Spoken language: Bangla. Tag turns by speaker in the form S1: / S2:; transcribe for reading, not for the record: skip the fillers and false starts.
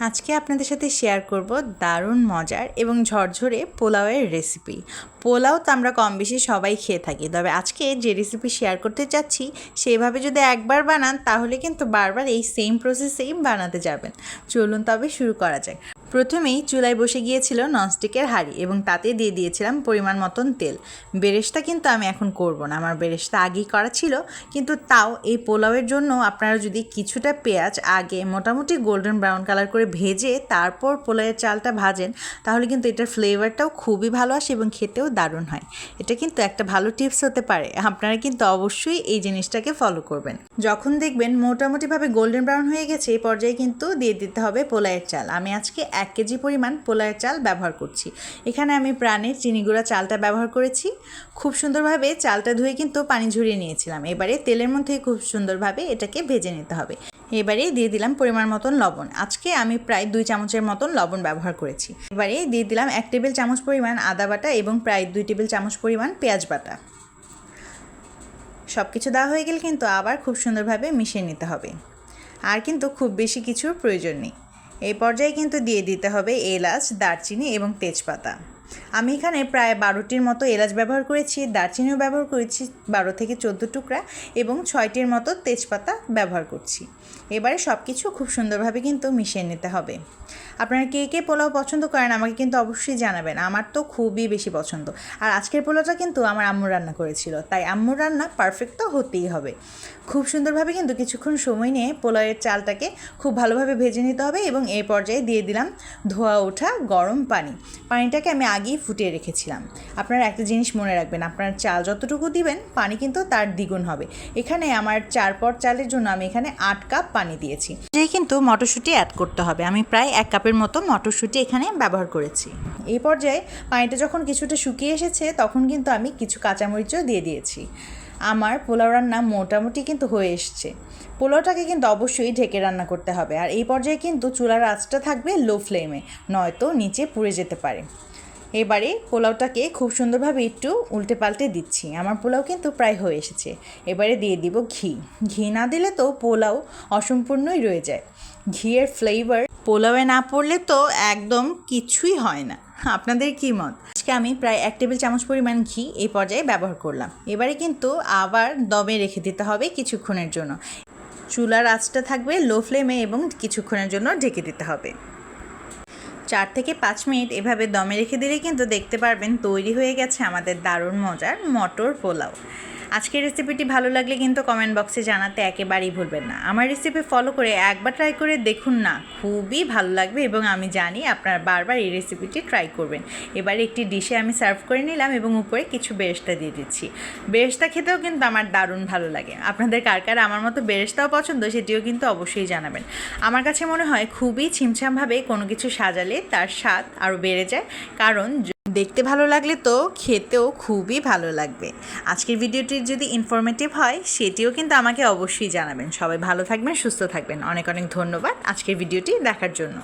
S1: আজকে আপনাদের সাথে শেয়ার করব দারুণ মজার এবং ঝরঝরে পোলাওয়ের রেসিপি। পোলাও তো আমরা কম বেশি সবাই খেয়ে থাকি, তবে আজকে যে রেসিপি শেয়ার করতে চাচ্ছি সেইভাবে যদি একবার বানান তাহলে কিন্তু বারবার এই সেম প্রসেসেই বানাতে যাবেন। চলুন তবে শুরু করা যাক। প্রথমেই চুলায় বসে গিয়েছিল ননস্টিকের হাঁড়ি এবং তাতে দিয়ে দিয়েছিলাম পরিমাণ মতন তেল। বেরেস্তা কিন্তু আমি এখন করব না, আমার বেরেস্তা আগেই করা ছিল, কিন্তু তাও এই পোলাওয়ের জন্য আপনারা যদি কিছুটা পেঁয়াজ আগে মোটামুটি গোল্ডেন ব্রাউন কালার করে ভেজে তারপর পোলাওয়ের চালটা ভাজেন তাহলে কিন্তু এটার ফ্লেভারটাও খুবই ভালো আসে এবং খেতেও দারুণ হয়। এটা কিন্তু একটা ভালো টিপস হতে পারে, আপনারা কিন্তু অবশ্যই এই জিনিসটাকে ফলো করবেন। যখন দেখবেন মোটামুটিভাবে গোল্ডেন ব্রাউন হয়ে গেছে এই পর্যায়ে কিন্তু দিয়ে দিতে হবে পোলাওয়ের চাল। আমি আজকে 1 কেজি পরিমাণ পোলাওয়ের চাল ব্যবহার করছি। এখানে আমি প্রাণের চিনি গুঁড়া চালটা ব্যবহার করেছি। খুব সুন্দরভাবে চালটা ধুয়ে কিন্তু পানি ঝরিয়ে নিয়েছিলাম। এবারে তেলের মধ্যে খুব সুন্দরভাবে এটাকে ভেজে নিতে হবে। এবারে দিয়ে দিলাম পরিমাণ মতন লবণ। আজকে আমি প্রায় 2 চামচের মতন লবণ ব্যবহার করেছি। এবারে দিয়ে দিলাম 1 টেবিল চামচ পরিমাণ আদা বাটা এবং প্রায় 2 টেবিল চামচ পরিমাণ পেঁয়াজ বাটা। সব কিছু দেওয়া হয়ে গেলে কিন্তু আবার খুব সুন্দরভাবে মিশিয়ে নিতে হবে। আর কিন্তু খুব বেশি কিছুর প্রয়োজন নেই। এই পর্যায়ে কিন্তু দিয়ে দিতে হবে এলাচ, দারচিনি এবং তেজপাতা। আমি এখানে প্রায় 12টির মতো এলাচ ব্যবহার করেছি, দারচিনিও ব্যবহার করেছি 12 থেকে 14 টুকরা এবং 6টির মতো তেজপাতা ব্যবহার করছি। এবারে সব কিছু খুব সুন্দরভাবে কিন্তু মিশিয়ে নিতে হবে। আপনারা কে কে পোলাও পছন্দ করেন আমাকে কিন্তু অবশ্যই জানাবেন। আমার তো খুবই বেশি পছন্দ। আর আজকের পোলাওটা কিন্তু আমার আম্মু রান্না করেছিল, তাই আম্মুর রান্না পারফেক্ট তো হতেই হবে। খুব সুন্দরভাবে কিন্তু কিছুক্ষণ সময় নিয়ে পোলাওয়ের চালটাকে খুব ভালোভাবে ভেজে নিতে হবে এবং এই পর্যায়ে দিয়ে দিলাম ধোয়া ওঠা গরম পানি। পানিটাকে আমি আগেই ফুটিয়ে রেখেছিলাম। আপনারা একটা জিনিস মনে রাখবেন, আপনার চাল যতটুকু দিবেন পানি কিন্তু তার দ্বিগুণ হবে। এখানে আমার 4 পট চালের জন্য আমি এখানে 8 কাপ পানি দিয়েছি। যেই কিন্তু মটরশুঁটি অ্যাড করতে হবে। আমি প্রায় 1 কাপের মতো মটরশুঁটি এখানে ব্যবহার করেছি। এই পর্যায়ে পানিটা যখন কিছুটা শুকিয়ে এসেছে তখন কিন্তু আমি কিছু কাঁচামরিচও দিয়ে দিয়েছি। আমার পোলাও রান্না মোটামুটি কিন্তু হয়ে এসছে। পোলাওটাকে কিন্তু অবশ্যই ঢেকে রান্না করতে হবে। আর এই পর্যায়ে কিন্তু চুলার আঁচটা থাকবে লো ফ্লেমে, নয়তো নিচে পুড়ে যেতে পারে। এবারে পোলাওটাকে খুব সুন্দরভাবে একটু উল্টে পাল্টে দিচ্ছি। আমার পোলাও কিন্তু প্রায় হয়ে এসেছে। এবারে দিয়ে দিব ঘি। ঘি না দিলে তো পোলাও অসম্পূর্ণই রয়ে যায়। ঘিয়ের ফ্লেভার পোলাওয়ে না পড়লে তো একদম কিছুই হয় না। আপনাদের কী মত? আজকে আমি প্রায় 1 টেবিল চামচ পরিমাণ ঘি এই পর্যায়ে ব্যবহার করলাম। এবারে কিন্তু আবার দমে রেখে দিতে হবে কিছুক্ষণের জন্য। চুলার আঁচটা থাকবে লো ফ্লেমে এবং কিছুক্ষণের জন্য ঢেকে দিতে হবে। 4 থেকে 5 মিনিট এভাবে দমে রেখে দিলে কিন্তু দেখতে পারবেন তৈরি হয়ে গেছে আমাদের দারুণ মজার মটর পোলাও। আজকের রেসিপিটি ভালো লাগলে কিন্তু কমেন্ট বক্সে জানাতে একেবারেই ভুলবেন না। আমার রেসিপি ফলো করে একবার ট্রাই করে দেখুন না, খুবই ভালো লাগবে এবং আমি জানি আপনারা বারবার এই রেসিপিটি ট্রাই করবেন। এবার একটি ডিশে আমি সার্ভ করে নিলাম এবং উপরে কিছু বেরেস্তা দিয়ে দিচ্ছি। বেরেস্তা খেতেও কিন্তু আমার দারুণ ভালো লাগে। আপনাদের কার কার আমার মতো বেরেস্তাও পছন্দ সেটিও কিন্তু অবশ্যই জানাবেন। আমার কাছে মনে হয় খুবই ছিমছামভাবে কোনো কিছু সাজালে তার স্বাদ আরও বেড়ে যায়, কারণ দেখতে ভালো লাগলে তো খেতেও খুবই ভালো লাগবে। আজকের ভিডিওটি যদি ইনফরমেটিভ হয় সেটিও কিন্তু আমাকে অবশ্যই জানাবেন। সবাই ভালো থাকবেন, সুস্থ থাকবেন। অনেক অনেক ধন্যবাদ আজকের ভিডিওটি দেখার জন্য।